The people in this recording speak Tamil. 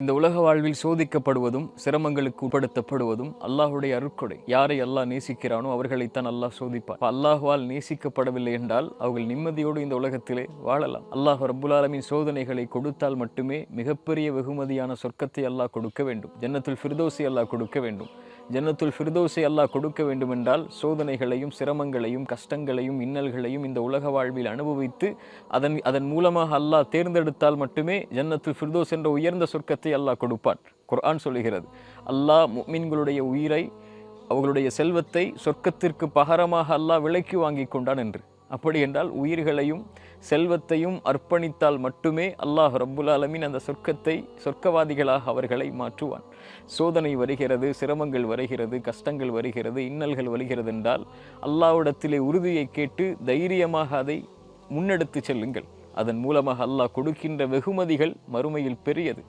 இந்த உலக வாழ்வில் சோதிக்கப்படுவதும் சிரமங்களுக்கு உட்படுத்தப்படுவதும் அல்லாஹுடைய அருட்கொடை. யாரை அல்லாஹ் நேசிக்கிறானோ அவர்களைத்தான் அல்லாஹ் சோதிப்பார். அல்லாஹுவால் நேசிக்கப்படவில்லை என்றால் அவர்கள் நிம்மதியோடு இந்த உலகத்திலே வாழலாம். அல்லாஹ் ரப்புல் ஆலமீன் சோதனைகளை கொடுத்தால் மட்டுமே மிகப்பெரிய வெகுமதியான சொர்க்கத்தை அல்லாஹ் கொடுக்க வேண்டும். ஜன்னத்துல் ஃபிர்தௌஸை அல்லாஹ் கொடுக்க வேண்டும். ஜன்னத்துல் ஃபிர்தௌஸை அல்லாஹ் கொடுக்க வேண்டுமென்றால் சோதனைகளையும் சிரமங்களையும் கஷ்டங்களையும் இன்னல்களையும் இந்த உலக வாழ்வில் அனுபவித்து அதன் மூலமாக அல்லாஹ் தேர்ந்தெடுத்தால் மட்டுமே ஜன்னத்துல் ஃபிர்தௌஸ் என்ற உயர்ந்த சொர்க்கத்தை அல்லாஹ் கொடுப்பான். குர்ஆன் சொல்லுகிறது, அல்லாஹ் முஃமின்களுடைய உயிரை, அவர்களுடைய செல்வத்தை சொர்க்கத்திற்கு பகரமாக அல்லாஹ் விலைக்கு வாங்கி கொண்டான் என்று. அப்படி என்றால் உயிர்களையும் செல்வத்தையும் அர்ப்பணித்தால் மட்டுமே அல்லாஹ் ரப்புல் ஆலமீன் அந்த சொர்க்கவாதிகளாக அவர்களை மாற்றுவான். சோதனை வருகிறது, சிரமங்கள் வருகிறது, கஷ்டங்கள் வருகிறது, இன்னல்கள் வருகிறது என்றால் அல்லாஹ்விடத்திலே உறுதியை கேட்டு தைரியமாக அதை முன்னெடுத்து செல்லுங்கள். அதன் மூலமாக அல்லாஹ் கொடுக்கின்ற வெகுமதிகள் மறுமையில் பெரியது.